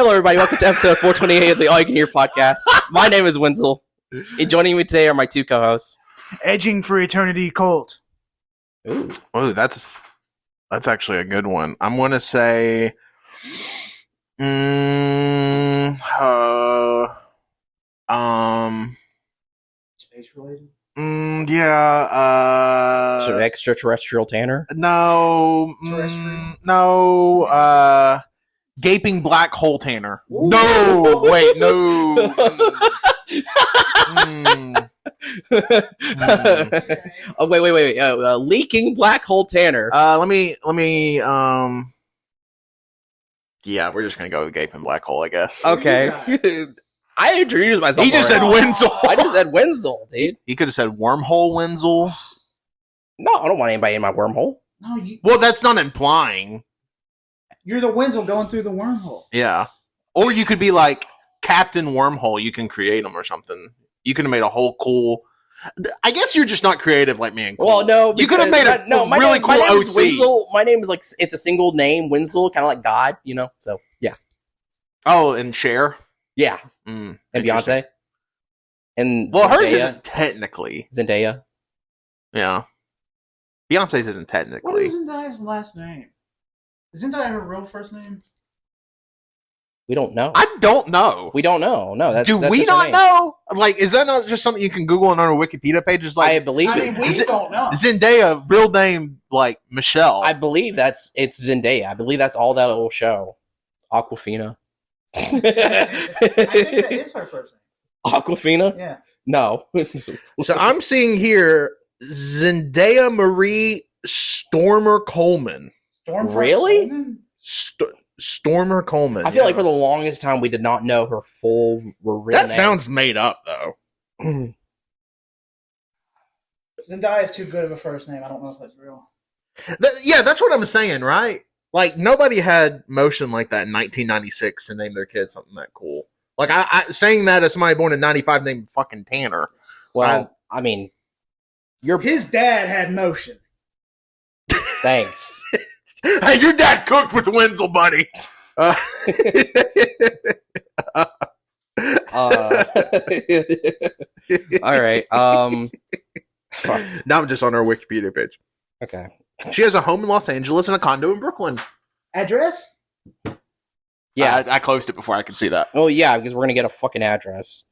Hello, everybody. Welcome to episode 428 of the All You Can Hear podcast. My name is Wenzel. And joining me today are my two co-hosts. Edging for Eternity, Colt. Ooh. Oh, that's actually a good one. I'm going to say... Space-related? Yeah, So extraterrestrial Tanner? no, gaping black hole Tanner. Ooh. No, wait, no. Oh, wait. Leaking black hole Tanner. Let me, yeah, we're just going to go with gaping black hole, I guess. Okay. I introduced myself. He just said Wenzel. I just said Wenzel, dude. He could have said wormhole Wenzel. No, I don't want anybody in my wormhole. No, Well, that's not implying. you're the Wenzel going through the wormhole. Yeah. Or you could be like Captain Wormhole. You can create them or something. You could have made a whole cool... I guess you're just not creative like me and Cool. Well, no. You could have made a really cool my name is OC. Wenzel. My name is like, it's a single name, Wenzel, kind of like God, you know? So, yeah. Oh, and Cher. Yeah. Mm, And Beyonce. And well, hers Zendaya. isn't technically. Zendaya. Yeah. Beyonce's isn't What technically. is Zendaya's last name? Is Zendaya her real first name? We don't know. I don't know. We don't know. No, that's Do that's we just her not name. know? Like, is that not just something you can Google on our Wikipedia page? It's I like believe I mean, it. we don't know. Zendaya, real name like Michelle. I believe it's Zendaya. I believe that's all that it will show. Aquafina. I think that is her first Aquafina? name. Yeah. No. So I'm seeing here Zendaya Marie Stormer Coleman. Stormfront Really? Coleman? Stormer Coleman. I feel like yeah. for the longest time we did not know her full real That name. sounds made up though. Zendaya is too good of a first name. I don't know if that's real. Yeah, that's what I'm saying, right? Like nobody had motion like that in 1996 to name their kid something that cool. Like I saying that as somebody born in '95 named fucking Tanner. Well, I mean, you're His dad had motion. thanks. Hey, your dad cooked with Wenzel, buddy. Uh, all right. Fuck. Now I'm just on our Wikipedia page. Okay. She has a home in Los Angeles and a condo in Brooklyn. Address? Yeah. I closed it before I could see that. Oh, yeah, because we're going to get a fucking address.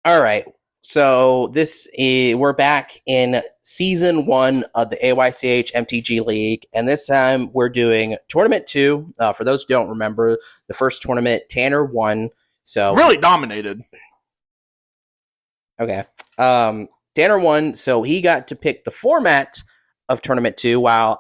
All right. So we're back in season 1 of the AYCH MTG League, and this time we're doing tournament 2. For those who don't remember, the first tournament, Tanner won. So Really dominated. okay, Tanner won, so he got to pick the format of tournament 2, while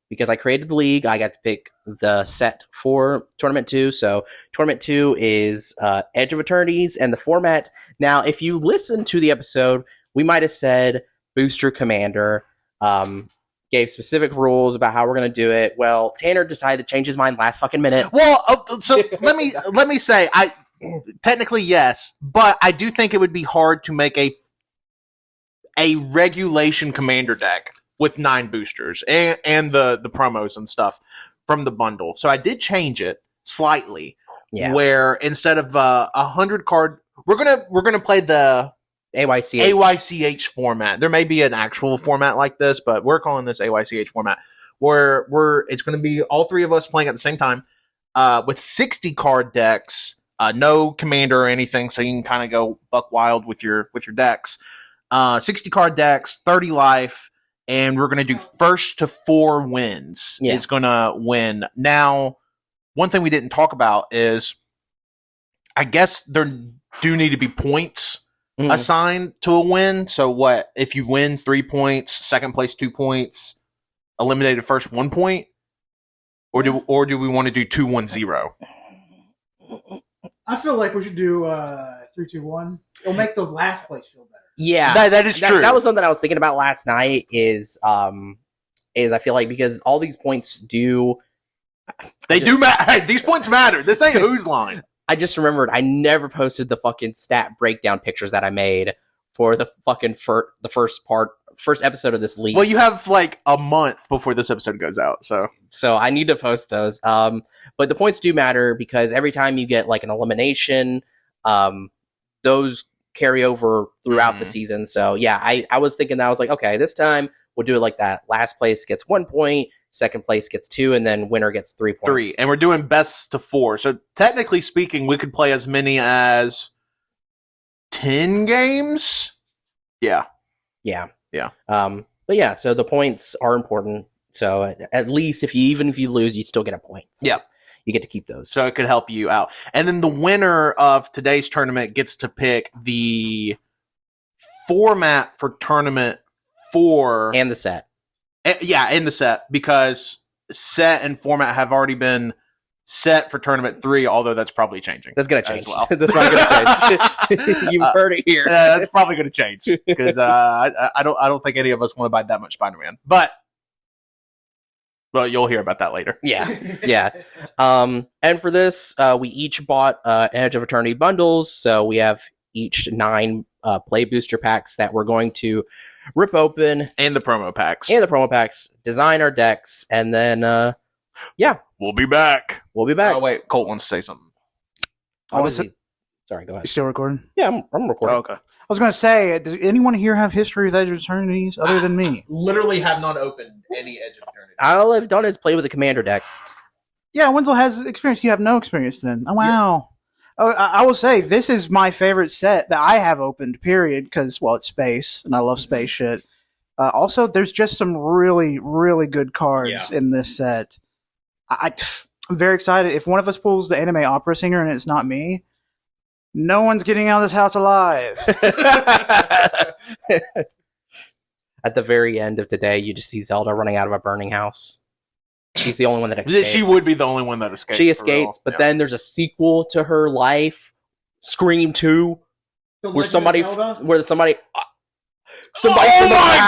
because I created the league, I got to pick the set for Tournament 2. So Tournament 2 is Edge of Eternities, and the format... Now, if you listen to the episode, we might have said Booster Commander, gave specific rules about how we're going to do it. Well, Tanner decided to change his mind last fucking minute. Well, so let me say, technically yes, but I do think it would be hard to make a regulation commander deck with 9 boosters and the promos and stuff from the bundle. So I did change it slightly, where instead of 100 card, we're gonna play the AYCH format. There may be an actual format like this, but we're calling this AYCH format, where it's going to be all 3 of us playing at the same time with 60 card decks, no commander or anything, so you can kind of go buck wild with your decks. 60 card decks, 30 life. And we're going to do first to 4 wins is going to win. Now, one thing we didn't talk about is, I guess there do need to be points assigned to a win. So what, if you win 3 points, second place 2 points, eliminated first 1 point? Or do we want to do 2-1-0? I feel like we should do 3-2-1. It'll make the last place feel better. Yeah, that is true. That was something I was thinking about last night. Is I feel like because all these points do matter. Hey, these points matter. This ain't whose line. I just remembered I never posted the fucking stat breakdown pictures that I made for the fucking the first episode of this league. Well, you have like a month before this episode goes out, so I need to post those. But the points do matter because every time you get like an elimination, those carry over throughout the season. So yeah, I was thinking that. I was like, okay, this time we'll do it like that. Last place gets 1 point, second place gets 2, and then winner gets 3 points. 3, and we're doing best to 4. So technically speaking, we could play as many as 10 games. Yeah. But yeah, so the points are important. So at least if you lose, you still get a point. So yeah. You get to keep those. So it could help you out. And then the winner of today's tournament gets to pick the format for tournament 4. And the set. And the set, because set and format have already been set for tournament 3, although that's probably changing. That's going to change. Well. That's probably going to change. You've heard it here. That's probably going to change because I don't think any of us want to buy that much Spider-Man. But well, you'll hear about that later. Yeah. And for this, we each bought Edge of Eternity bundles, so we have each 9 play booster packs that we're going to rip open, and the promo packs, design our decks, and then we'll be back. Oh wait, Colt wants to say something. Sorry, go ahead. You still recording? Yeah, I'm recording. Oh, okay. I was going to say, does anyone here have history with Edge of Eternities other than me? Literally have not opened any Edge of Eternities. All I've done is play with the commander deck. Yeah, Wenzel has experience. You have no experience then. Oh, wow. Yeah. Oh, I will say, this is my favorite set that I have opened, period, because, well, it's space, and I love space shit. Also, there's just some really, really good cards in this set. I'm very excited. If one of us pulls the anime opera singer and it's not me, no one's getting out of this house alive. At the very end of today, you just see Zelda running out of a burning house. She's the only one that escapes. She would be the only one that escapes. She escapes, but then there's a sequel to her life, Scream 2, where somebody. Oh my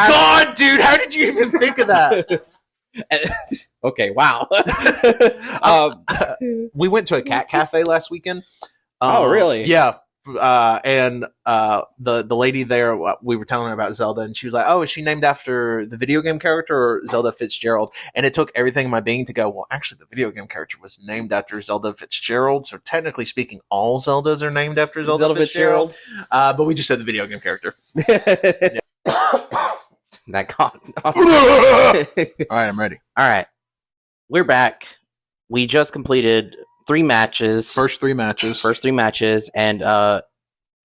god, dude! How did you even think of that? Okay, wow. We went to a cat cafe last weekend. Oh, really? Yeah. And the lady there, we were telling her about Zelda, and she was like, "Oh, is she named after the video game character or Zelda Fitzgerald?" And it took everything in my being to go, well, actually, the video game character was named after Zelda Fitzgerald, so technically speaking, all Zeldas are named after Zelda Fitzgerald. But we just said the video game character. That got All right, I'm ready. All right. We're back. We just completed 3 matches. First three matches, and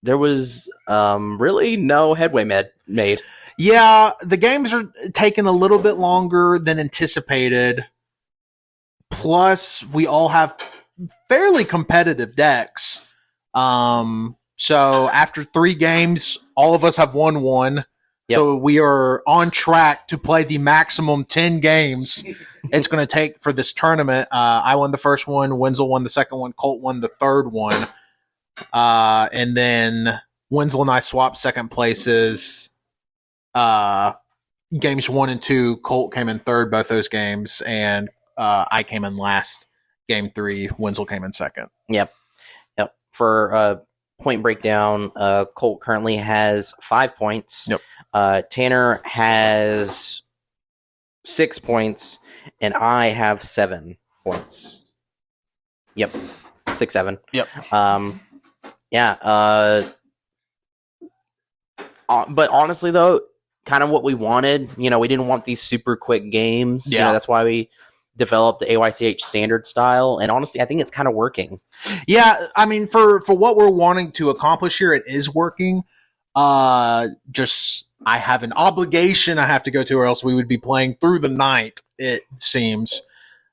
there was really no headway made. Yeah, the games are taking a little bit longer than anticipated. Plus, we all have fairly competitive decks. So after 3 games, all of us have won 1. Yep. So we are on track to play the maximum 10 games it's going to take for this tournament. I won the first one. Wenzel won the second one. Colt won the third one. And then Wenzel and I swapped second places. Games 1 and 2, Colt came in third both those games. And I came in last. Game 3, Wenzel came in second. Yep. For point breakdown, Colt currently has 5 points. Yep. Tanner has 6 points, and I have 7 points. Yep. 6, 7. Yep. But honestly, though, kind of what we wanted. We didn't want these super quick games. Yeah. That's why we developed the AYCH standard style, and honestly, I think it's kind of working. Yeah, I mean, for what we're wanting to accomplish here, it is working. Just I have an obligation I have to go to, or else we would be playing through the night, it seems.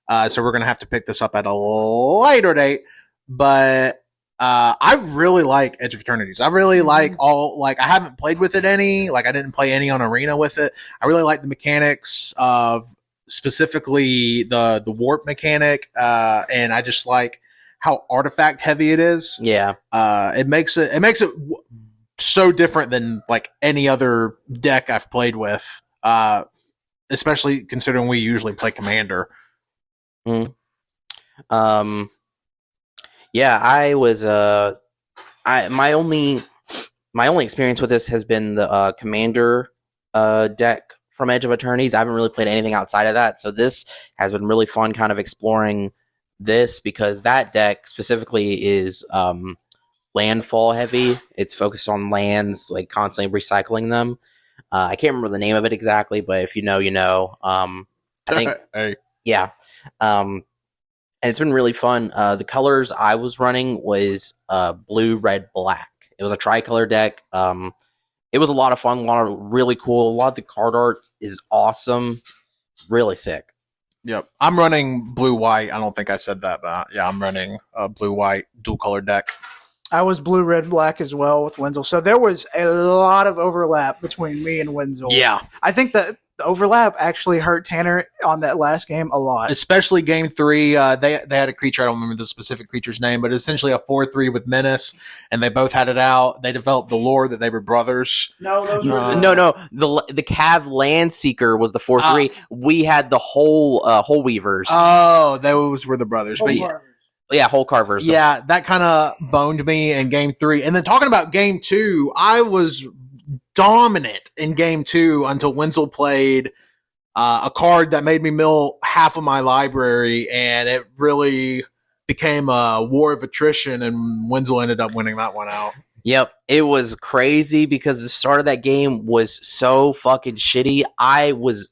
So we're going to have to pick this up at a later date. But I really like Edge of Eternities. I really like I haven't played with it any. I didn't play any on Arena with it. I really like the mechanics of specifically the warp mechanic. And I just like how artifact heavy it is. Yeah. It makes it so different than any other deck I've played with, especially considering we usually play Commander. Yeah, I was my only my only experience with this has been the Commander deck from Edge of Eternities. I haven't really played anything outside of that, so this has been really fun kind of exploring this, because that deck specifically is landfall heavy. It's focused on lands, like constantly recycling them. I can't remember the name of it exactly, but if you know, you know. I think, Hey. yeah. And it's been really fun. The colors I was running was blue, red, black. It was a tricolor deck. It was a lot of fun, a lot of really cool. A lot of the card art is awesome. Really sick. Yep. I'm running blue-white. I don't think I said that, but yeah, I'm running a blue-white dual-color deck. I was blue, red, black as well with Wenzel. So there was a lot of overlap between me and Wenzel. Yeah. I think that the overlap actually hurt Tanner on that last game a lot. Especially game 3. They had a creature, I don't remember the specific creature's name, but essentially a 4/3 with Menace, and they both had it out. They developed the lore that they were brothers. No, those were No. The Cav Land Seeker was the 4/3. We had the whole Weavers. Oh, those were the brothers. Whole But Carvers. Yeah, whole carvers. yeah, that kind of boned me in game 3. And then talking about game 2, I was dominant in game 2 until Wenzel played a card that made me mill half of my library, and it really became a war of attrition, and Wenzel ended up winning that one out. Yep, it was crazy because the start of that game was so fucking shitty. I was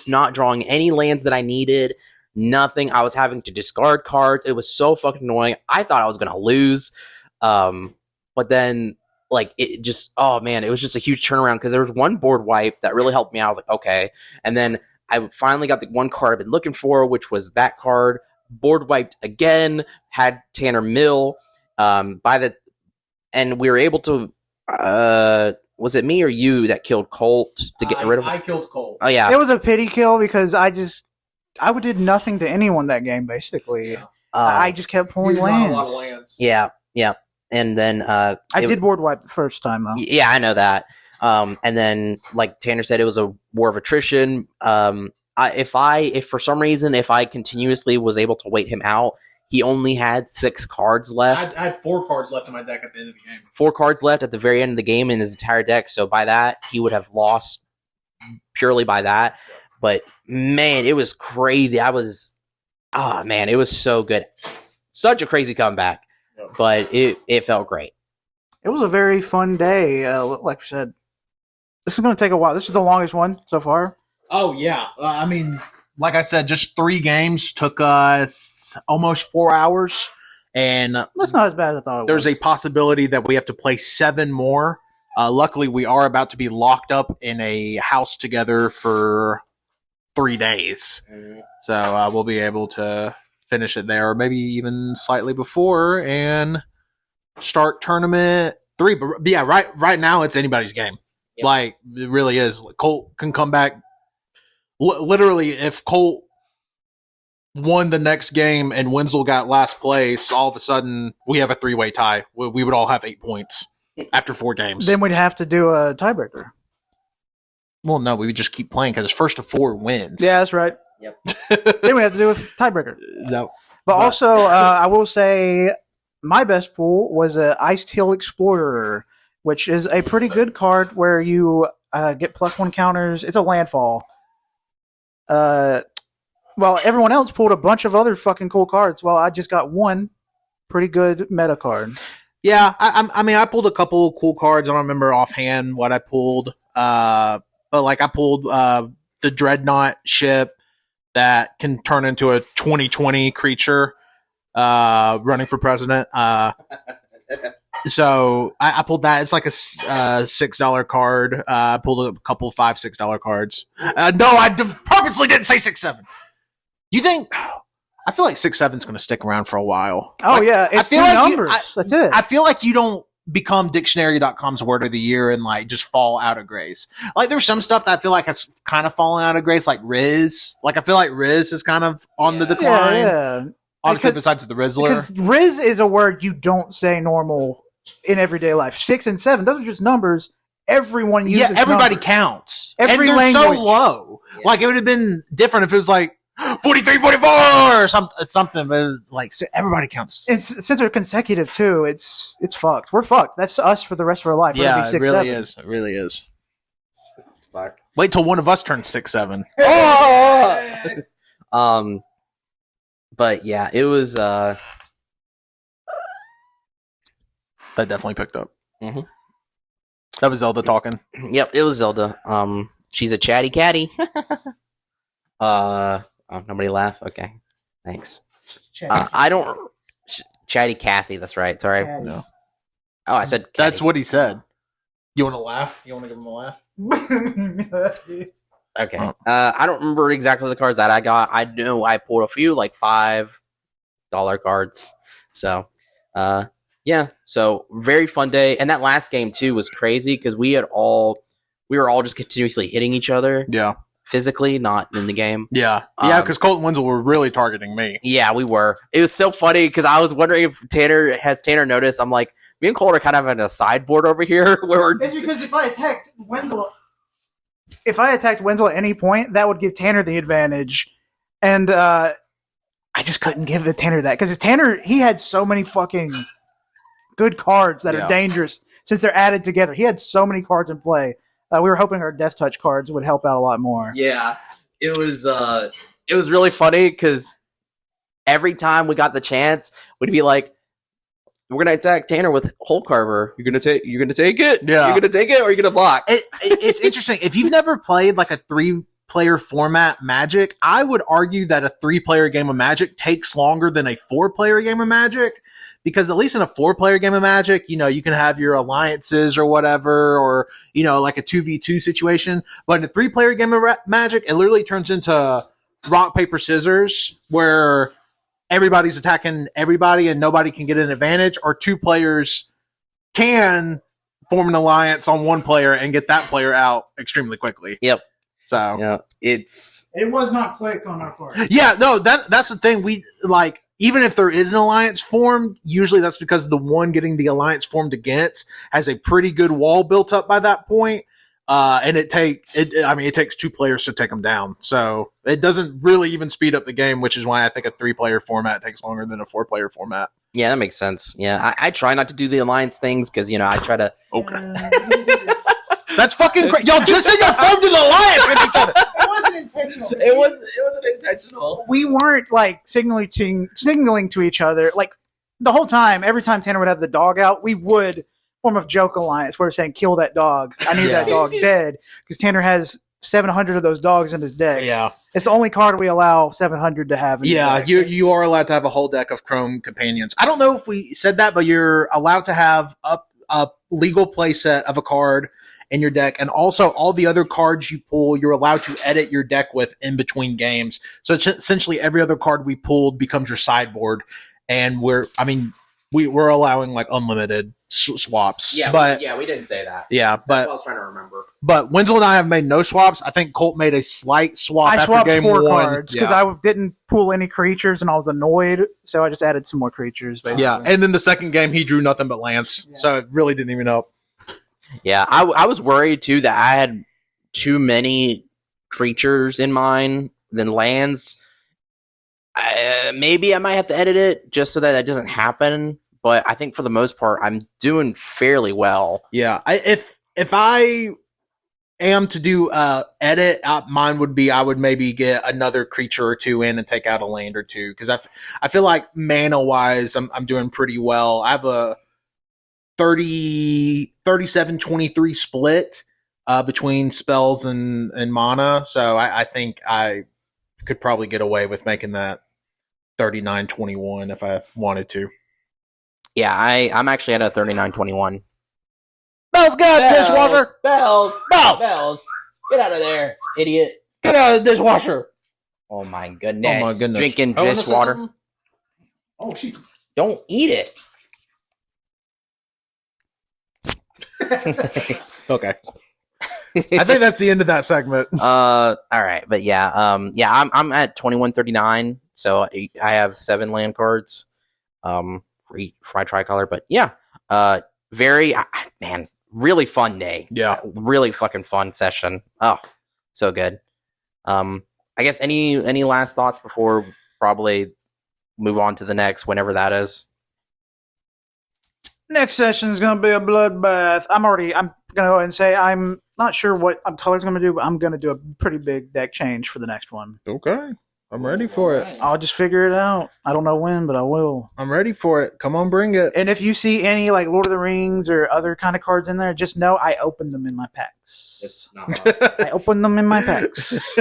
not drawing any lands that I needed. Nothing. I was having to discard cards. It was so fucking annoying. I thought I was gonna lose, but then like it just, oh man, it was just a huge turnaround because there was one board wipe that really helped me out. I was like, okay, and then I finally got the one card I've been looking for, which was that card. Board wiped again. Had Tanner mill. And we were able to. Was it me or you that killed Colt to get rid of? I killed Colt. Oh yeah, It was a pity kill because I did nothing to anyone that game, basically. Yeah. I just kept pulling lands. Yeah. And then I did board wipe the first time, though. Yeah, I know that. And then, like Tanner said, it was a war of attrition. If for some reason, if I continuously was able to wait him out, he only had 6 cards left. I had 4 cards left in my deck at the end of the game. 4 cards left at the very end of the game in his entire deck. So by that, he would have lost purely by that. But man, it was crazy. It was so good. Such a crazy comeback. But it felt great. It was a very fun day. Like I said, this is going to take a while. This is the longest one so far. Oh, yeah. I mean, like I said, just 3 games took us almost 4 hours. And That's not as bad as I thought it was. there's a possibility that we have to play 7 more. Luckily, we are about to be locked up in a house together for 3 days. So we'll be able to finish it there, or maybe even slightly before, and start tournament 3. But yeah, right now it's anybody's game. Yep. Like, it really is. Colt can come back. Literally, if Colt won the next game and Wenzel got last place, all of a sudden we have a 3-way tie. We would all have 8 points after 4 games. Then we'd have to do a tiebreaker. Well, no, we would just keep playing because it's first to 4 wins. Yeah, that's right. Yep. Then we have to do a tiebreaker. No. But also, I will say my best pool was a Iced Hill Explorer, which is a pretty good card where you get +1 counters. It's a landfall. Well, everyone else pulled a bunch of other fucking cool cards. Well, I just got one pretty good meta card. Yeah, I mean, I pulled a couple of cool cards. I don't remember offhand what I pulled. But like I pulled the Dreadnought ship that can turn into a 2020 creature running for president. So I pulled that. It's like a $6 card. I pulled a couple of $5-6 cards. No, I purposely didn't say 6-7. You think? I feel like 6-7 is going to stick around for a while. Oh, Like, yeah. It's I feel two like numbers. That's it. I feel like you don't become dictionary.com's word of the year and like just fall out of grace. Like there's some stuff that I feel like it's kind of fallen out of grace, like Riz. Like I feel like Riz is kind of on the decline. Yeah. Obviously, Because- besides the Rizzler. Because Riz is a word you don't say normal in everyday life. 6 and 7, those are just numbers. Everyone uses Yeah, everybody numbers. counts. Every and they're so language. low. Yeah. Like it would have been different if it was like 43, 44, or something. But like everybody counts. Since they're consecutive too, it's fucked. We're fucked. That's us for the rest of our life. We're gonna be 6, 7. Is. It really is. It's fucked. Wait till one of us turns 6, 7. But yeah, it was. That definitely picked up. Mhm. That was Zelda talking. Yep, it was Zelda. She's a chatty catty. Oh, nobody laugh. Okay, thanks. I don't. Chatty Cathy. That's right. Sorry. Catty. No, Oh, I said. Catty. that's what he said. You want to laugh? You want to give him a laugh? Okay. I don't remember exactly the cards that I got. I know I pulled a few like $5 cards. So, yeah. So very fun day, and that last game too was crazy because we were all just continuously hitting each other. Yeah. Physically, not in the game. Yeah. Yeah, because Colt and Wenzel were really targeting me. Yeah, we were. It was so funny because I was wondering if Tanner noticed. I'm like, me and Colt are kind of in a sideboard over here where we're. It's because if I attacked Wenzel at any point, that would give Tanner the advantage, and I just couldn't give the Tanner that because Tanner he had so many fucking good cards that are dangerous since they're added together. He had so many cards in play. We were hoping our Death Touch cards would help out a lot more. Yeah, it was really funny because every time we got the chance, we'd be like, "We're gonna attack Tanner with Hole Carver. You're gonna take it. Yeah. You're gonna take it, or you're gonna block." It's interesting. If you've never played like a 3-player format Magic, I would argue that a 3-player game of Magic takes longer than a 4-player game of Magic. Because at least in a 4-player game of Magic, you know, you can have your alliances or whatever, or, you know, like a 2v2 situation. But in a 3-player game of Magic, it literally turns into rock, paper, scissors, where everybody's attacking everybody and nobody can get an advantage, or 2 players can form an alliance on 1 player and get that player out extremely quickly. Yep. So yeah, it was not quick on our part. Yeah, no, that's the thing. We like. Even if there is an alliance formed, usually that's because the one getting the alliance formed against has a pretty good wall built up by that point. And it takes 2 players to take them down. So it doesn't really even speed up the game, which is why I think a 3-player format takes longer than a 4-player format. Yeah, that makes sense. Yeah, I try not to do the alliance things because, you know, I try to. Okay. That's fucking great. Y'all just said y'all formed an alliance with each other. It wasn't intentional. It wasn't intentional. We weren't like signaling to each other like the whole time. Every time Tanner would have the dog out, we would form a joke alliance where we're saying, "Kill that dog. I need that dog dead," because Tanner has 700 of those dogs in his deck. Yeah, it's the only card we allow 700 to have. In yeah, you are allowed to have a whole deck of Chrome companions. I don't know if we said that, but you're allowed to have a legal play set of a card in your deck, and also all the other cards you pull, you're allowed to edit your deck with in between games. So it's essentially every other card we pulled becomes your sideboard, and we're allowing like unlimited swaps. Yeah, but we didn't say that. Yeah, That's but what I was trying to remember. But Wenzel and I have made no swaps. I think Colt made a slight swap I after swapped game 4 1 cards because I didn't pull any creatures and I was annoyed, so I just added some more creatures. Basically. Yeah, and then the second game he drew nothing but Lance, so it really didn't even help. Yeah, I was worried too that I had too many creatures in mine than lands. Maybe I might have to edit it just so that doesn't happen. But I think for the most part, I'm doing fairly well. Yeah, if I am to do edit, mine would be I would maybe get another creature or 2 in and take out a land or 2 because I feel like mana wise I'm doing pretty well. I have a 37-23 split between spells and mana, so I think I could probably get away with making that 39-21 if I wanted to. Yeah, I'm actually at a 39-21. Bells, get out of the dishwasher! Bells! Bells! Get out of there, idiot! Get out of the dishwasher! Oh my goodness! Goodness! Drinking dishwater. Oh, she. Don't eat it. Okay. I think that's the end of that segment. All right, but yeah, I'm at 21-39, so I have 7 land cards, for my tricolor. But yeah, really fun day. Yeah, really fucking fun session. Oh, so good. I guess any last thoughts before we probably move on to the next, whenever that is. Next session is going to be a bloodbath. I'm going to go ahead and say I'm not sure what color's going to do, but I'm going to do a pretty big deck change for the next one. Okay. I'm ready for it. I'll just figure it out. I don't know when, but I will. I'm ready for it. Come on, bring it. And if you see any like Lord of the Rings or other kind of cards in there, just know I opened them in my packs. It's not I opened them in my packs.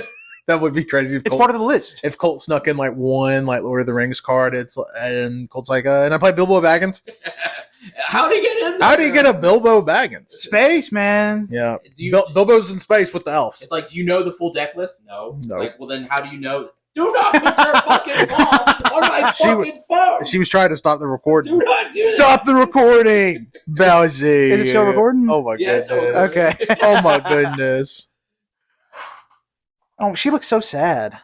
That would be crazy. If It's Colt, part of the list. if Colt snuck in like one like Lord of the Rings card, and Colt's like, and I play Bilbo Baggins. How do you get in there? How do you get a Bilbo Baggins? Space, man. Yeah, Do you, Bilbo's in space with the elves. it's like, do you know the full deck list? No. No. Like, well, then how do you know? Do not put your fucking phone on my fucking phone. She was trying to stop the recording. Do not do Stop the recording, Bowsy. Is it still recording? Oh my Yeah, it's goodness. over. Okay. Oh my goodness. Oh, she looks so sad.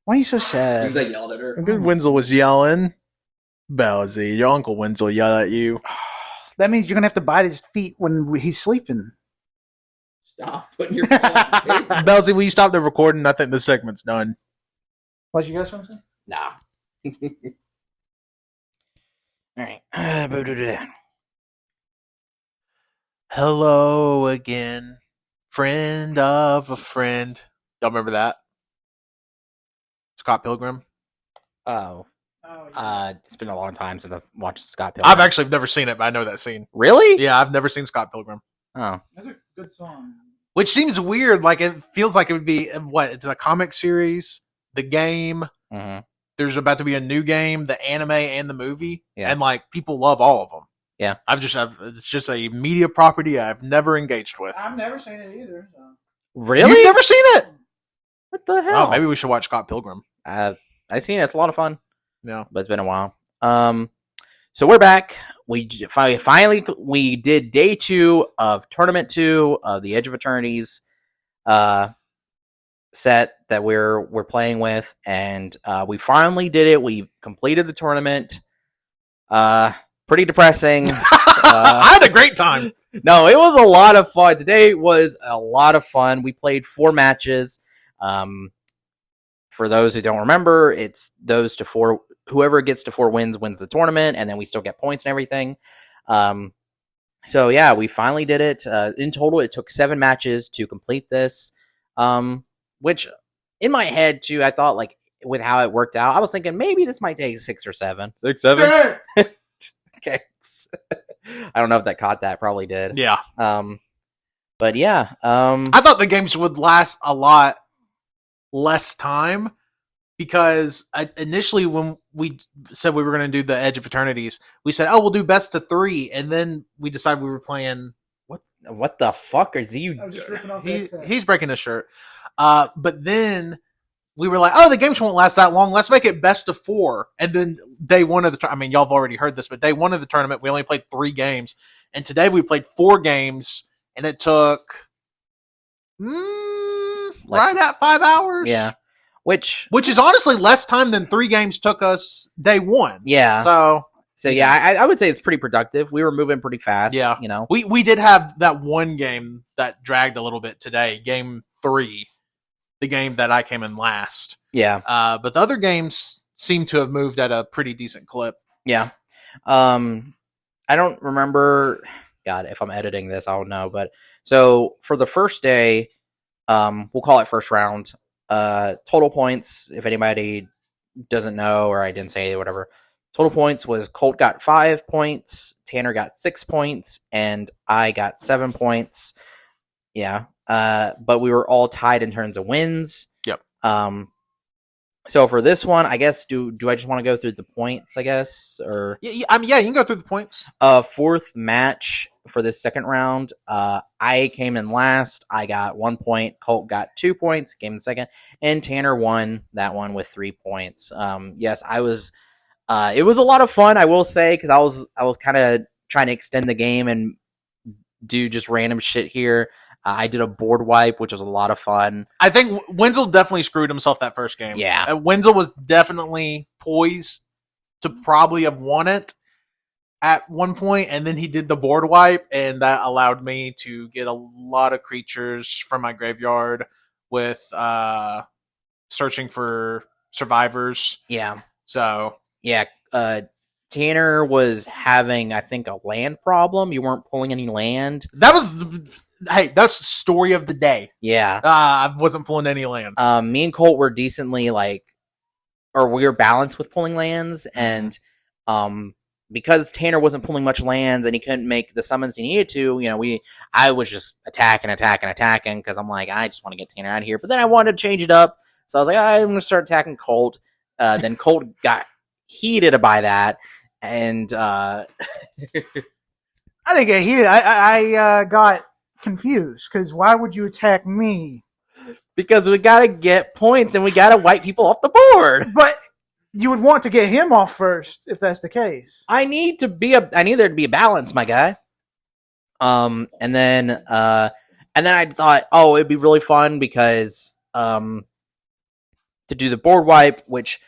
Why are you so sad? Because I yelled at her. Good. Wenzel was yelling. Bowsy, your Uncle Wenzel yelled at you. That means you're going to have to bite his feet when he's sleeping. Stop putting your phone on the table. Bowsy, will you stop the recording? I think this segment's done. Plus, you got something? Nah. All right. Hello again, friend of a friend. Y'all remember that? Scott Pilgrim? Oh. Oh, It's been a long time since I've watched Scott Pilgrim. I've actually never seen it, but I know that scene. Really? Yeah, I've never seen Scott Pilgrim. Oh. that's a good song. Which seems weird. Like, it feels like it would be, what? It's a comic series, the game. Mm-hmm. There's about to be a new game, the anime and the movie. Yeah. And, like, people love all of them. Yeah. It's just a media property I've never engaged with. I've never seen it either. So. Really? You've never seen it? What the hell? Oh, maybe we should watch Scott Pilgrim. I've seen it. It's a lot of fun, Yeah. but it's been a while. So we're back. We finally we did day 2 of Tournament 2 of the Edge of Eternities set that we're playing with, and we finally did it. We completed the tournament. Pretty depressing. I had a great time. No, it was a lot of fun. Today was a lot of fun. We played 4 matches. For those who don't remember, it's those to 4. Whoever gets to 4 wins wins the tournament, and then we still get points and everything. So yeah, we finally did it. In total, it took 7 matches to complete this. Which, in my head too, I thought like with how it worked out, I was thinking maybe this might take 6 or 7. 6, 7. Okay. I don't know if that caught that. Probably did. Yeah. But yeah. I thought the games would last a lot less time because initially when we said we were going to do the Edge of Eternities, we said, oh, we'll do best of 3. And then we decided we were playing. What the fuck is you? I'm just ripping off He's breaking his shirt. But then we were like, oh, the games won't last that long. Let's make it best of 4. And then day 1 of the I mean, y'all have already heard this, but day 1 of the tournament, we only played 3 games. And today we played 4 games, and it took right at 5 hours. Yeah. Which is honestly less time than 3 games took us day 1. Yeah. So yeah, I would say it's pretty productive. We were moving pretty fast. Yeah. You know. We did have that one game that dragged a little bit today, game 3, the game that I came in last. Yeah. But the other games seem to have moved at a pretty decent clip. Yeah. I don't remember. God, if I'm editing this, I don't know. But so for the first day, we'll call it first round. Total points, if anybody doesn't know or I didn't say it, whatever. Total points was Colt got 5 points, Tanner got 6 points, and I got 7 points. Yeah. But we were all tied in terms of wins. Yep. So for this one, I guess do I just want to go through the points, I guess? Or Yeah, I mean, yeah, you can go through the points. 4th match for this second round, I came in last. I got 1 point. Colt got 2 points, came in second, and Tanner won that one with 3 points. Yes, I was. It was a lot of fun, I will say, because I was kind of trying to extend the game and do just random shit here. I did a board wipe, which was a lot of fun. I think Wenzel definitely screwed himself that first game. Yeah. Wenzel was definitely poised to probably have won it at one point, and then he did the board wipe, and that allowed me to get a lot of creatures from my graveyard with searching for survivors. Yeah. So Yeah. Tanner was having, I think, a land problem. You weren't pulling any land. that's the story of the day. Yeah. I wasn't pulling any lands. Me and Colt were decently we were balanced with pulling lands, and because Tanner wasn't pulling much lands and he couldn't make the summons he needed to, I was just attacking because I'm like, I just want to get Tanner out of here. But then I wanted to change it up, so I was like, I'm going to start attacking Colt. Then Colt got heated by that, and I didn't get heated. I got confused because why would you attack me? because we got to get points and we got to wipe people off the board. But you would want to get him off first if that's the case. I need there to be a balance, my guy. And then I thought, it'd be really fun because to do the board wipe, which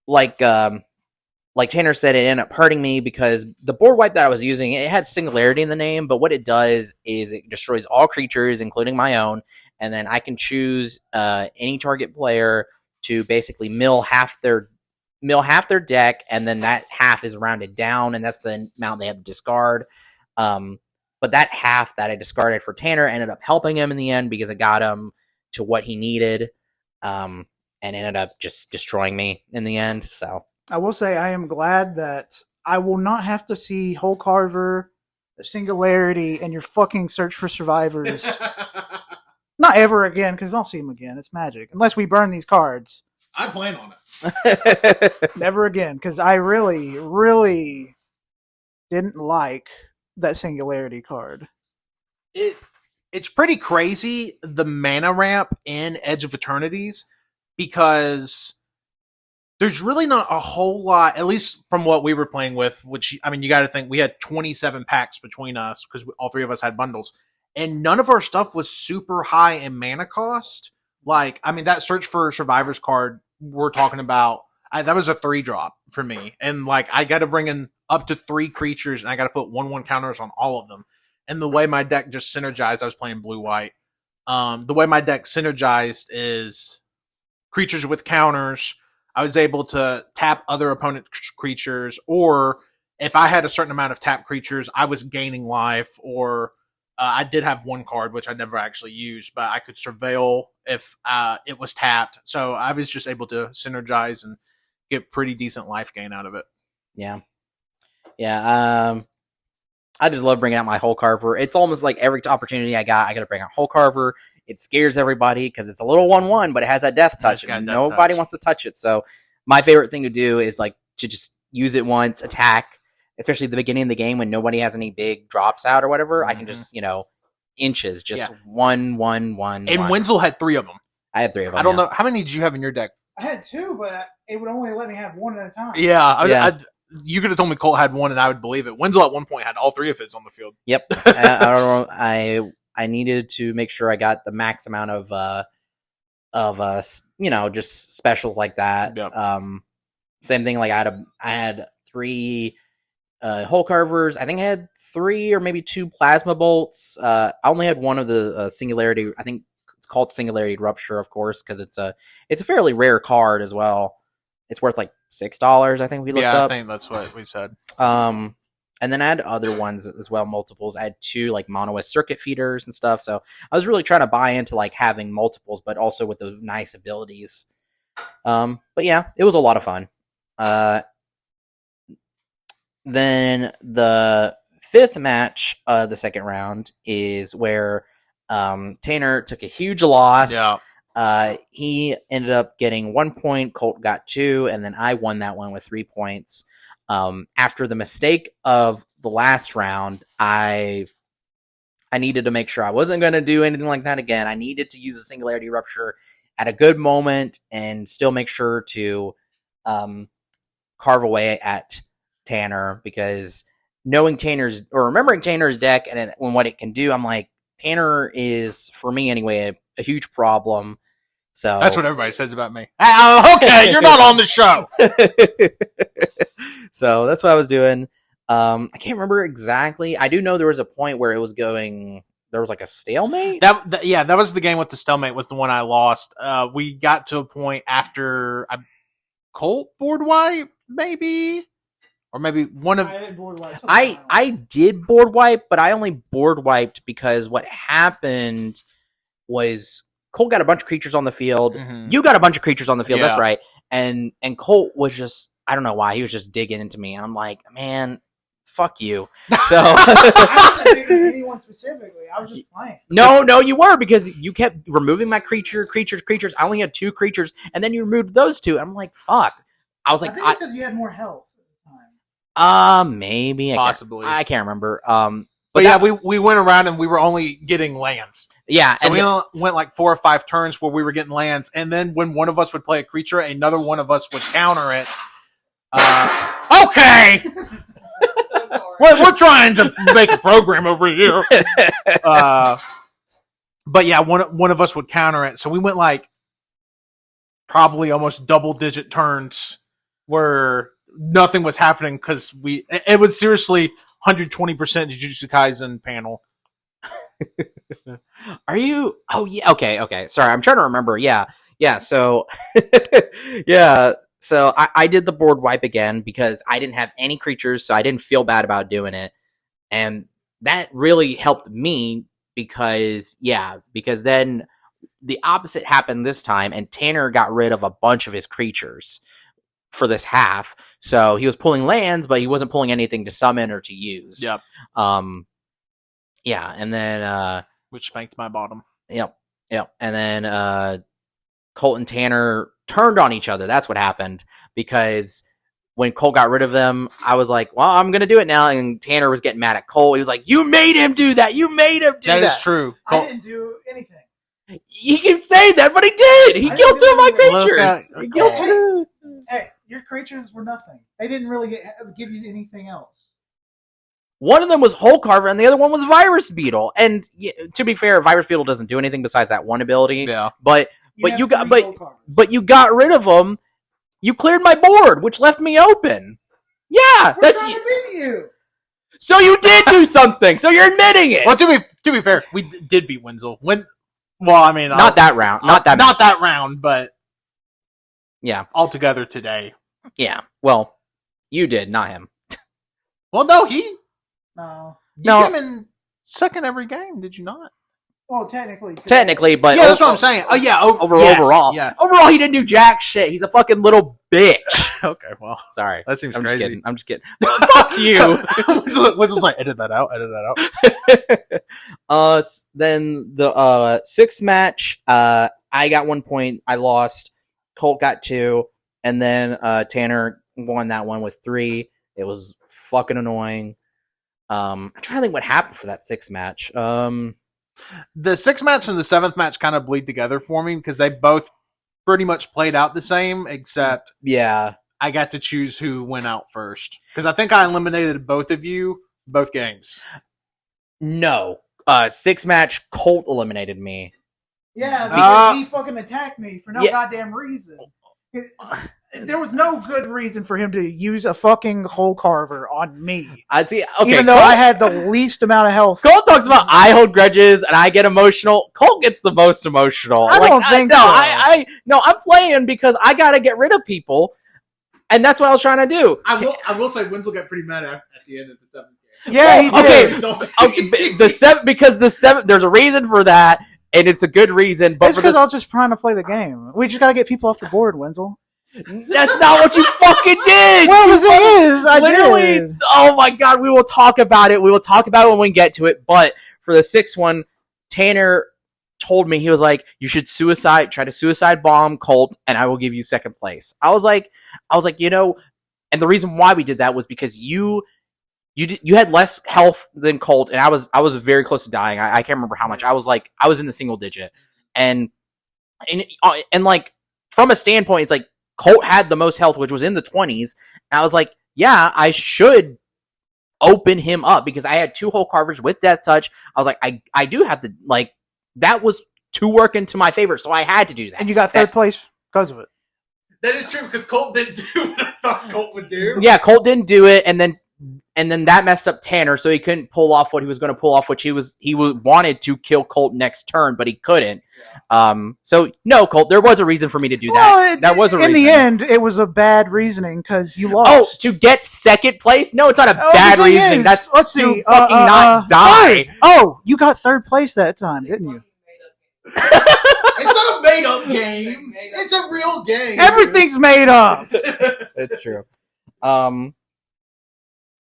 like Tanner said, it ended up hurting me because the board wipe that I was using, it had Singularity in the name, but what it does is it destroys all creatures, including my own, and then I can choose any target player to basically mill half their deck, and then that half is rounded down, and that's the amount they have to discard. But that half that I discarded for Tanner ended up helping him in the end because it got him to what he needed, and ended up just destroying me in the end. So I will say I am glad that I will not have to see Hole Carver, the Singularity, and your fucking Search for Survivors. Not ever again, because I'll see them again. It's Magic. Unless we burn these cards. I plan on it. Never again, because I really, really didn't like that Singularity card. It's pretty crazy, the mana ramp in Edge of Eternities, because there's really not a whole lot, at least from what we were playing with, which, I mean, you got to think, we had 27 packs between us, because all three of us had bundles, and none of our stuff was super high in mana cost. Like, I mean, that Search for Survivors card we're talking about, that was a 3-drop for me, and like, I got to bring in up to 3 creatures, and I got to put 1/1 counters on all of them. And the way my deck just synergized, I was playing blue-white, the way my deck synergized is creatures with counters. I was able to tap other opponent creatures, or if I had a certain amount of tap creatures, I was gaining life, or I did have one card, which I never actually used, but I could surveil if it was tapped. So I was just able to synergize and get pretty decent life gain out of it. Yeah. I just love bringing out my Hole Carver. It's almost like every opportunity I got to bring out Hole Carver. It scares everybody because it's a little 1/1, but it has that death touch, and nobody wants to touch it. So my favorite thing to do is like to just use it once, attack, especially at the beginning of the game when nobody has any big drops out or whatever. I can just, inches, just 1, 1, 1. And Wenzel had 3 of them. I had 3 of them. I don't know. How many did you have in your deck? I had 2, but it would only let me have 1 at a time. Yeah. You could have told me Colt had 1, and I would believe it. Wenzel at one point had all 3 of his on the field. Yep. I don't know. I needed to make sure I got the max amount of just specials like that. Yep. Same thing. Like I had 3 Hole Carvers. I think I had 3 or maybe 2 Plasma Bolts. I only had one of the Singularity. I think it's called Singularity Rupture, of course, because it's a fairly rare card as well. It's worth like $6, I think we looked up. Yeah, I think that's what we said. And then I had other ones as well, multiples. I had 2 like Monolith Circuit Feeders and stuff. So I was really trying to buy into like having multiples, but also with those nice abilities. But yeah, it was a lot of fun. Then the 5th match of the second round is where Tanner took a huge loss. Yeah. He ended up getting 1 point. Colt got 2, and then I won that one with 3 points. After the mistake of the last round, I needed to make sure I wasn't going to do anything like that again. I needed to use a Singularity Rupture at a good moment and still make sure to carve away at Tanner, because remembering Tanner's deck and what it can do, I'm like, Tanner is, for me anyway, a huge problem. So that's what everybody says about me. Okay, you're not on the show. So that's what I was doing. I can't remember exactly. I do know there was a point where it was going there was like a stalemate. That was the game with the stalemate. Was the one I lost. We got to a point after Colt board wipe, maybe, or maybe one of. I did board wipe, but I only board wiped because what happened was Colt got a bunch of creatures on the field. Mhm. You got a bunch of creatures on the field. Yeah. That's right. And Colt was just, I don't know why, he was just digging into me. And I'm like, man, fuck you. So I wasn't thinking of anyone specifically. I was just playing. No, you were, because you kept removing my creatures. I only had 2 creatures, and then you removed those 2. I'm like, fuck. I was like, I think it's because you had more health at the time. Maybe. Possibly. I can't remember. But yeah, we went around and we were only getting lands. Yeah. So we went like 4 or 5 turns where we were getting lands, and then when one of us would play a creature, another one of us would counter it. Okay. We're trying to make a program over here. But yeah, one of us would counter it. So we went like probably almost double-digit turns where nothing was happening because it was seriously 120% Jujutsu Kaisen panel. Are you? Oh yeah. Okay. Sorry, I'm trying to remember. Yeah. So, yeah. So I did the board wipe again because I didn't have any creatures, so I didn't feel bad about doing it, and that really helped me because then the opposite happened this time, and Tanner got rid of a bunch of his creatures for this half. So he was pulling lands, but he wasn't pulling anything to summon or to use. Yep. Yeah, and then Which spanked my bottom. Yep. And then Colt and Tanner turned on each other. That's what happened, because when Colt got rid of them, I was like, well, I'm going to do it now. And Tanner was getting mad at Colt. He was like, you made him do that. That is true. I didn't do anything. He can say that, but he did. He killed 2 of my creatures. Look at He killed 2. Hey, your creatures were nothing. They didn't really give you anything else. One of them was Hole Carver, and the other one was Virus Beetle. And to be fair, Virus Beetle doesn't do anything besides that one ability. Yeah. But You you got rid of them. You cleared my board, which left me open. Yeah, We're trying to beat you. So you did do something. So you're admitting it. Well, to be fair, we did beat Wenzel. Not that round. Not that round, but yeah, altogether today. Yeah. Well, you did, not him. Well, no, No. You came in second every game, did you not? Well, technically. But yeah, that's what I'm saying. Oh, yeah. Overall. Yes. Overall, he didn't do jack shit. He's a fucking little bitch. Okay, well. Sorry. That seems I'm crazy. I'm just kidding. Fuck you. Wenzel's like, edit that out. Then the 6th match, I got 1 point. I lost. Colt got 2. And then Tanner won that one with 3. It was fucking annoying. I'm trying to think what happened for that 6th match. The 6th match and the 7th match kind of bleed together for me because they both pretty much played out the same, except I got to choose who went out first. Because I think I eliminated both of you, both games. No. 6th match, Colt eliminated me. Yeah, because he fucking attacked me for no goddamn reason. There was no good reason for him to use a fucking Hole Carver on me. I'd see. Okay, even though I had the least amount of health. Colt talks about I hold grudges and I get emotional. Colt gets the most emotional. I don't think so. I'm playing because I gotta get rid of people, and that's what I was trying to do. I will say Wenzel got pretty mad at the end of the 7th game. Yeah, he did. Okay, the 7th. There's a reason for that, and it's a good reason. But it's because I was just trying to play the game. We just gotta get people off the board, Wenzel. That's not what you fucking did. Well, the thing is, I did. Oh my god, we will talk about it. We will talk about it when we get to it. But for the 6th one, Tanner told me, he was like, "You should try to suicide bomb Colt, and I will give you 2nd place." I was like, and the reason why we did that was because you had less health than Colt, and I was very close to dying. I can't remember how much. I was in the single digit, and like from a standpoint, it's like Colt had the most health, which was in the 20s. And I was like, yeah, I should open him up because I had 2 Hole Carvers with Death Touch. I was like, I do have to, like, that was to work into my favor, so I had to do that. And you got 3rd place because of it. That is true, because Colt didn't do what I thought Colt would do. Yeah, Colt didn't do it, and then and then that messed up Tanner, so he couldn't pull off what he was going to pull off, which he wanted to kill Colt next turn, but he couldn't. So no, Colt, there was a reason for me to do that. That was a reason. In the end, it was a bad reasoning because you lost. Oh, to get second place? No, it's not a bad reasoning. That's let's to see, fucking not die. Oh, you got third place that time, didn't you? It's not a made-up game. It's a real game. Everything's made up. It's true. No,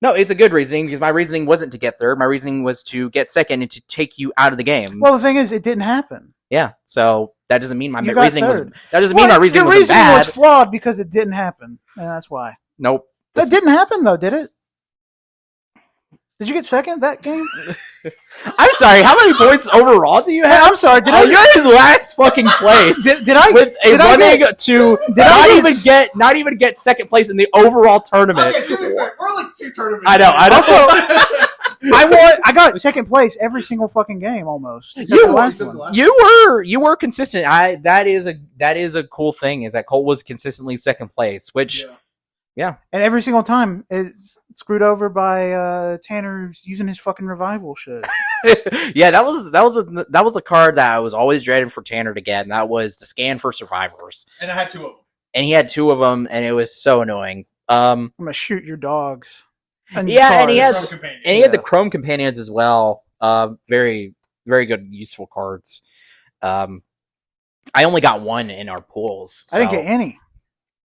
it's a good reasoning because my reasoning wasn't to get third. My reasoning was to get second and to take you out of the game. Well, the thing is, it didn't happen. Yeah, so that doesn't mean my You got reasoning was. third. That doesn't mean my reasoning Your was reasoning bad. was flawed because it didn't happen, and that's why. Nope. That didn't happen, though, did it? Did you get second that game? I'm sorry. How many points overall do you have? I'm sorry. You're in last fucking place. Did I with a did I running get, to did I get, not even get second place in the overall tournament? Okay, to be fair, we're like 2 tournaments. I know. Also, I got second place every single fucking game almost. You were consistent. That is a cool thing is that Colt was consistently second place, which yeah. And every single time it's screwed over by Tanner using his fucking revival shit. Yeah, that was a card that I was always dreading for Tanner to get, and that was the scan for survivors. And I had 2 of them. And he had 2 of them, and it was so annoying. I'm gonna shoot your dogs. And he had the Chrome Companions as well. Very, very good, useful cards. I only got 1 in our pools. So. I didn't get any.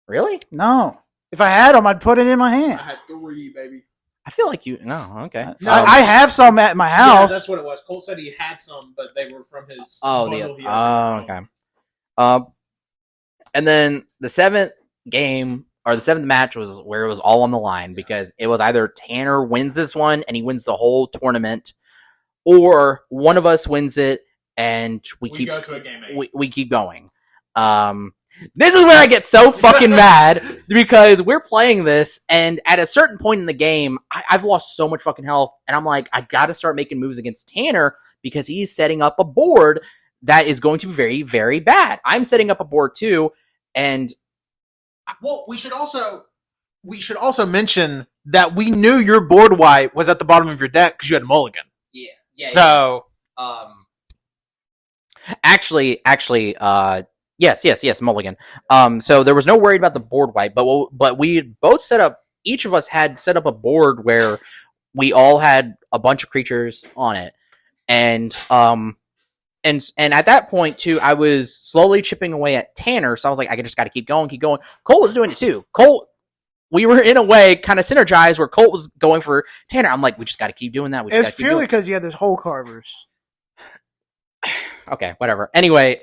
Really? No. If I had them, I'd put it in my hand. I had 3, baby. I feel like you. No, okay. No, I have some at my house. Yeah, that's what it was. Colt said he had some, but they were from his. Okay. And then the 7th game or the 7th match was where it was all on the line because it was either Tanner wins this one and he wins the whole tournament, or one of us wins it and we go to a game 8. We keep going. This is where I get so fucking mad because we're playing this, and at a certain point in the game, I've lost so much fucking health, and I'm like, I gotta start making moves against Tanner because he's setting up a board that is going to be very, very bad. I'm setting up a board too, and well, we should also mention that we knew your board wipe was at the bottom of your deck because you had a mulligan. Yeah. So, actually. Yes, mulligan. So there was no worry about the board wipe, but we both set up. Each of us had set up a board where we all had a bunch of creatures on it, and at that point too, I was slowly chipping away at Tanner. So I was like, I just got to keep going. Colt was doing it too. Colt, we were in a way kind of synergized where Colt was going for Tanner. I'm like, we just got to keep doing that. It's purely because you had those hole carvers. Okay, whatever. Anyway,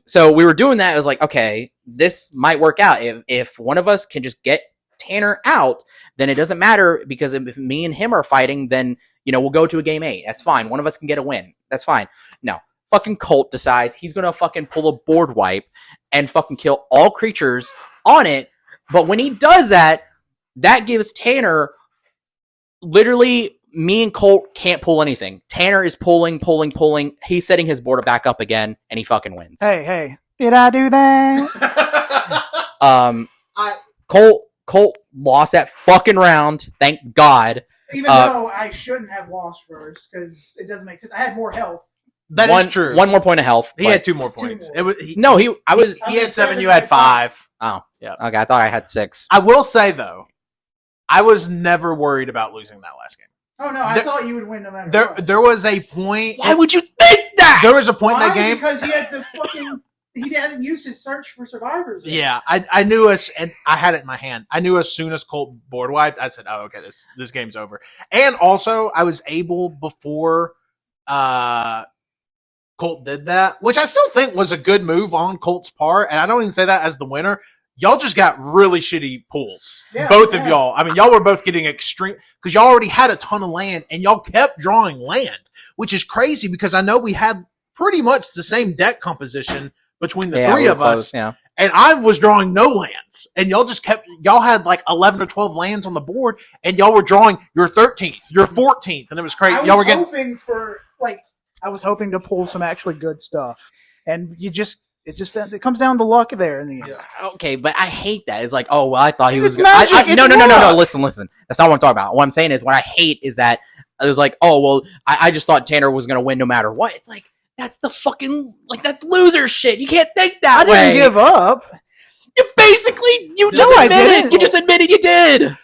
so we were doing that. It was like, okay, this might work out. If one of us can just get Tanner out, then it doesn't matter because if me and him are fighting, then, we'll go to a game 8. That's fine. One of us can get a win. That's fine. No. Fucking Colt decides he's going to fucking pull a board wipe and fucking kill all creatures on it. But when he does that, that gives Tanner literally... Me and Colt can't pull anything. Tanner is pulling. He's setting his board back up again, and he fucking wins. Hey. Did I do that? Colt lost that fucking round. Thank God. Even though I shouldn't have lost first, because it doesn't make sense. I had more health. That is true. 1 more point of health. He had 2 more points. He had 7, you had 5. Oh. Yeah. Okay, I thought I had 6. I will say, though, I was never worried about losing that last game. Oh, no, I thought you would win no matter what. There was a point... Why would you think that? There was a point in that game... Because he had the fucking... He hadn't used his search for survivors yet. Yeah, I knew and I had it in my hand. I knew as soon as Colt board wiped, I said, oh, okay, this game's over. And also, I was able, before Colt did that, which I still think was a good move on Colt's part, and I don't even say that as the winner. Y'all just got really shitty pulls. Yeah, both of y'all. I mean, y'all were both getting extreme because y'all already had a ton of land and y'all kept drawing land, which is crazy because I know we had pretty much the same deck composition between the three of us. Yeah. And I was drawing no lands. And y'all had like 11 or 12 lands on the board and y'all were drawing your 13th, your 14th. And it was crazy. I was hoping to pull some actually good stuff. And you just It's just it comes down to luck there in the end. Yeah. Okay, but I hate that. It's like, oh well, I thought he was. It's magic. It's No. luck. Listen. That's not what I'm talking about. What I'm saying is, what I hate is that it was like, oh well, I just thought Tanner was gonna win no matter what. It's like that's the fucking that's loser shit. You can't think that way. I didn't give up. You basically No, I didn't. You just admitted you did.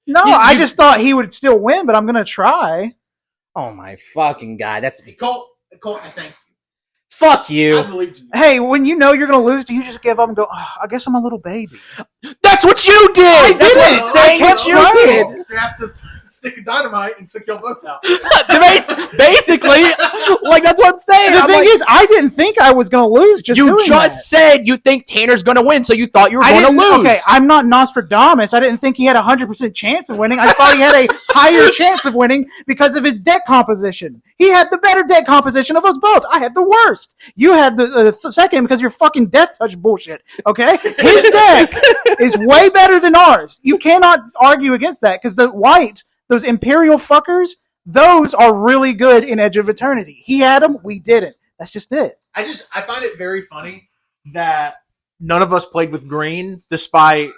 No, I just thought he would still win, but I'm gonna try. Oh my fucking god, that's Colt, I think. fuck you. I believed in you. Hey, when you know you're gonna lose, do you just give up and go? Oh, I guess I'm a little baby. That's what you did. That's what I'm didn't. saying. I What kept you running. did. Strapped the stick of dynamite and took y'all both out. Basically, like that's what I'm saying. The I'm thing like, is, I didn't think I was gonna lose. Just you doing just that. said you think Tanner's gonna win, so you thought you were I going to didn't. lose. Okay, I'm not Nostradamus. I didn't think he had a 100% chance of winning. I thought he had a higher chance of winning because of his deck composition. He had the better deck composition of us both. I had the worst. You had the second because you're fucking death touch bullshit. Okay, his deck is way better than ours. You cannot argue against that because the white, those Imperial fuckers, those are really good in Edge of Eternity. He had them, we didn't. That's just it. I find it very funny that none of us played with green, despite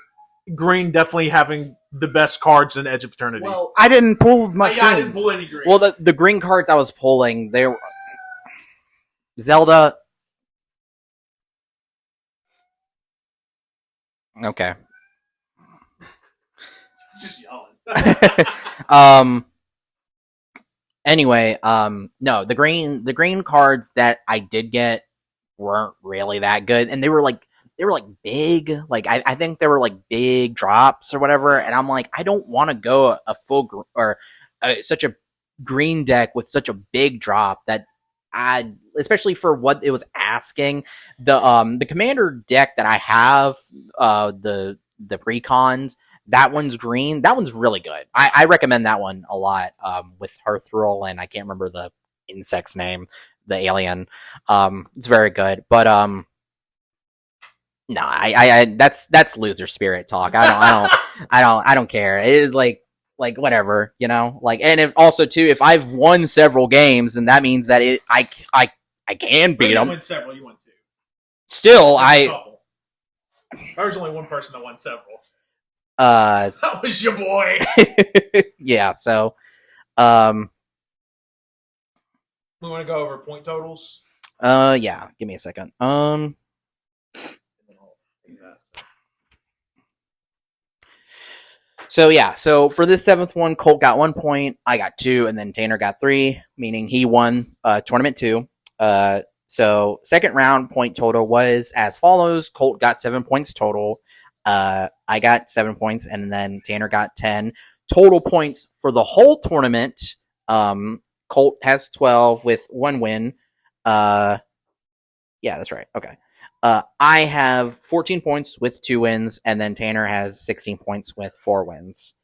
green definitely having the best cards in Edge of Eternity. Well, I didn't pull much. I green. didn't pull any green. well, the green cards I was pulling, they were Zelda. Okay. Just yelling. Anyway, no, the green cards that I did get weren't really that good, and they were big, like I think they were like big drops or whatever, and I'm like, I don't want to go a full such a green deck with such a big drop that especially for what it was asking. The commander deck that I have, the precons, that one's green. That one's really good. I recommend that one a lot. With Hearthrol and I can't remember the insect's name, the alien. It's very good. But no, I that's loser spirit talk. I don't care. It is like whatever, you know. Like, and if also too, if I've won several games, then that means that I can beat them. You won several. You won two. Still, There was only one person that won several. That was your boy. Yeah, so we want to go over point totals. Yeah, give me a second. So yeah, so for this seventh one, Colt got 1 point, I got 2, and then Tanner got 3, meaning he won tournament 2. So second round point total was as follows: Colt got 7 points total. I got 7 points, and then Tanner got 10 total points for the whole tournament. Colt has 12 with 1 win. Yeah, that's right. Okay. I have 14 points with 2 wins, and then Tanner has 16 points with 4 wins.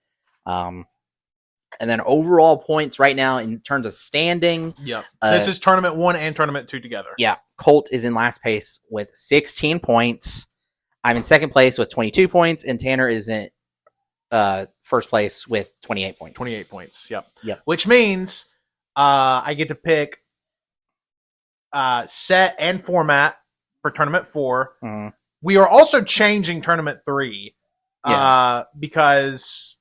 And then overall points right now in terms of standing. Yeah. This is tournament 1 and tournament 2 together. Yeah. Colt is in last place with 16 points. I'm in second place with 22 points, and Tanner is in first place with 28 points. 28 points. Yep. Yep. Which means I get to pick set and format for tournament 4. Mhm. We are also changing tournament 3 Yeah. because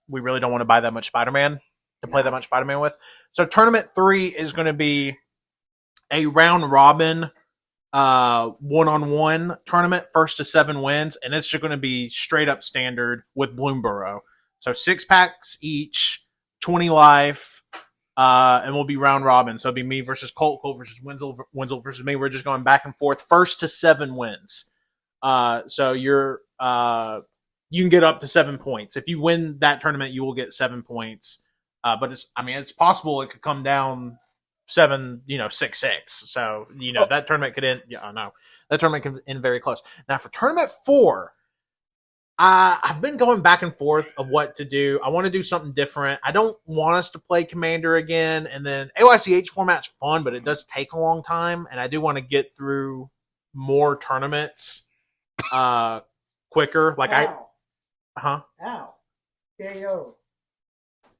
we really don't want to buy that much Spider-Man to play that much Spider-Man with. So tournament 3 is going to be a round robin one-on-one tournament, first to 7 wins, and it's just going to be straight up standard with Bloomborough. So 6 packs each, 20 life, and we'll be round robin. So it'll be me versus Colt, Colt versus Wenzel, Wenzel versus me. We're just going back and forth, first to 7 wins. So you can get up to 7 points. If you win that tournament, you will get 7 points. But it's possible it could come down 6-6. So, that tournament could end. Yeah, I know. That tournament could end very close. Now, for tournament 4, I've been going back and forth of what to do. I want to do something different. I don't want us to play Commander again. And then AYCH format's fun, but it does take a long time. And I do want to get through more tournaments quicker. Like Ow. Ow. KO.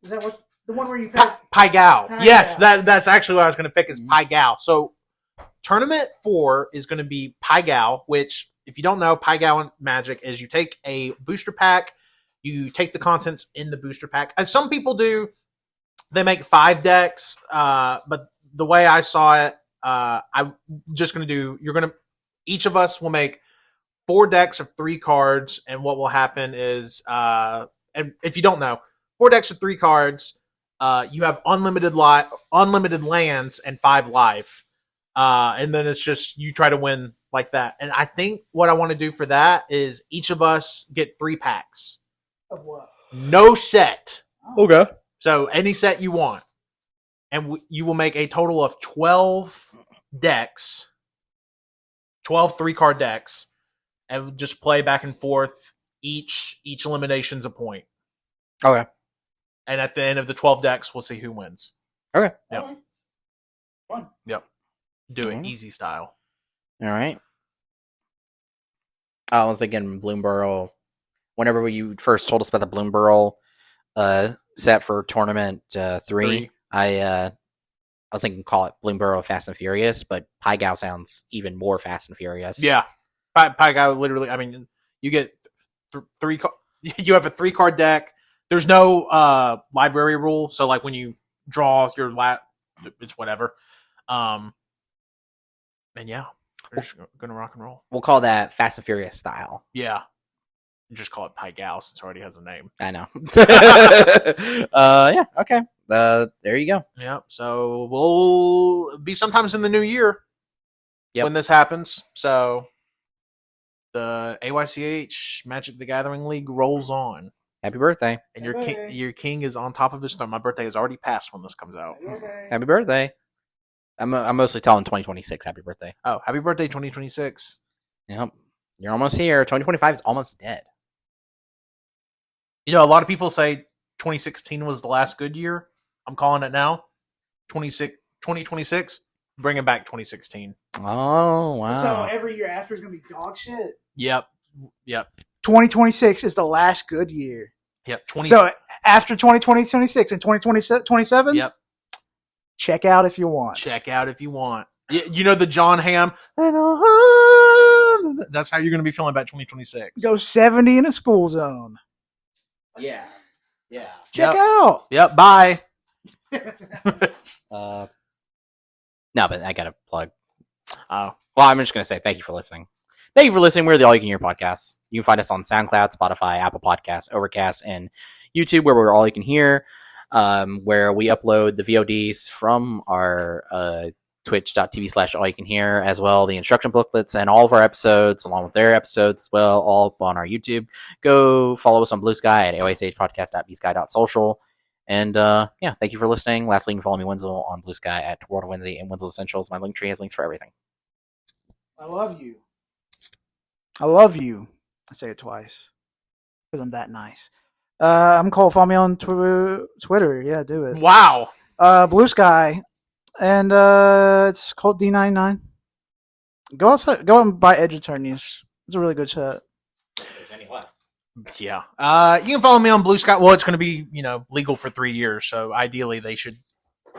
Is that what the one where you Pai Gao. Pai Yes, Gao. that's actually what I was going to pick is Pai Gao. So Tournament 4 is going to be Pai-Gow, which, if you don't know, Pai-Gow in Magic is you take a booster pack, you take the contents in the booster pack. As some people do, they make 5 decks, but the way I saw it, I'm just going to do, each of us will make 4 decks of 3 cards, and what will happen is, and if you don't know, 4 decks of 3 cards, you have unlimited lands and 5 life. And then it's just, you try to win like that. And I think what I want to do for that is each of us get 3 packs. Of what? No set. Okay. So any set you want. And you will make a total of 12 decks, 12 3-card decks, and just play back and forth. Each elimination's a point. Okay. And at the end of the 12 decks, we'll see who wins. Okay. Yep. Fun. Yep. Do it Mhm. easy style. All right. I was thinking Bloomburrow. Whenever you first told us about the Bloomburrow set for Tournament 3, I was thinking call it Bloomburrow Fast and Furious, but Pai-Gow sounds even more Fast and Furious. Yeah. Pai-Gow literally, I mean, you get 3 you have a 3-card deck. There's no library rule, so like when you draw your it's whatever. And yeah, we're just gonna rock and roll. We'll call that Fast and Furious style. Yeah. Just call it Pai-Gow since it already has a name. I know. Yeah, okay. There you go. Yep. So we'll be sometimes in the new year when this happens. So the AYCH Magic the Gathering League rolls on. Happy birthday. And your king is on top of his throne. My birthday has already passed when this comes out. Happy birthday. I'm mostly telling 2026 happy birthday. Oh, happy birthday 2026. Yep. You're almost here. 2025 is almost dead. You know, a lot of people say 2016 was the last good year. I'm calling it now. 2026, bringing back 2016. Oh, wow. So every year after is going to be dog shit? Yep. 2026 is the last good year. Yep. So after 2026 and 2027? Yep. Check out if you want. Check out if you want. You know the John Hamm? That's how you're going to be feeling about 2026. Go 70 in a school zone. Yeah. Yeah. Check out. Yep. Bye. No, but I got to plug. Oh. Well, I'm just going to say thank you for listening. Thank you for listening. We're the All You Can Hear podcast. You can find us on SoundCloud, Spotify, Apple Podcasts, Overcast, and YouTube, where we're All You Can Hear, where we upload the VODs from our twitch.tv/AllYouCanHear, as well the instruction booklets and all of our episodes, along with their episodes as well, all up on our YouTube. Go follow us on Bluesky at AYCHpodcast.bsky.social. And yeah, thank you for listening. Lastly, you can follow me, Wenzel, on Bluesky at World of Wednesday and Wenzel Essentials. My link tree has links for everything. I love you. I love you. I say it twice because I'm that nice. I'm Colt. Follow me on Twitter. Yeah, do it. Wow. Bluesky. And it's Colt D99. Go outside, go and buy Edge of Eternities. It's a really good set. There's any left. Yeah. You can follow me on Bluesky. Well, it's going to be, legal for 3 years, so ideally they should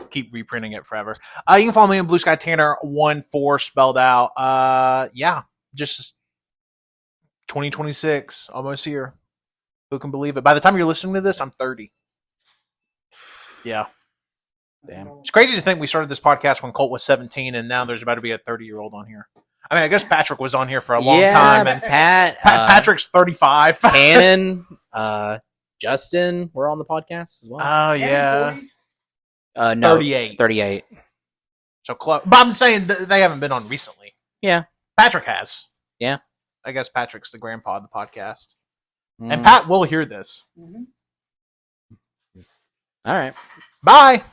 keep reprinting it forever. You can follow me on Bluesky Tanner 14 spelled out. Yeah, just 2026, almost here. Who can believe it? By the time you're listening to this, I'm 30. Yeah. Damn. It's crazy to think we started this podcast when Colt was 17, and now there's about to be a 30-year-old on here. I mean, I guess Patrick was on here for a long time, and Patrick's 35. Hannon, Justin, we're on the podcast as well. Oh yeah, no, 38. 38. So close. But I'm saying they haven't been on recently. Yeah, Patrick has. Yeah, I guess Patrick's the grandpa of the podcast, and Pat will hear this. Mm-hmm. All right. Bye.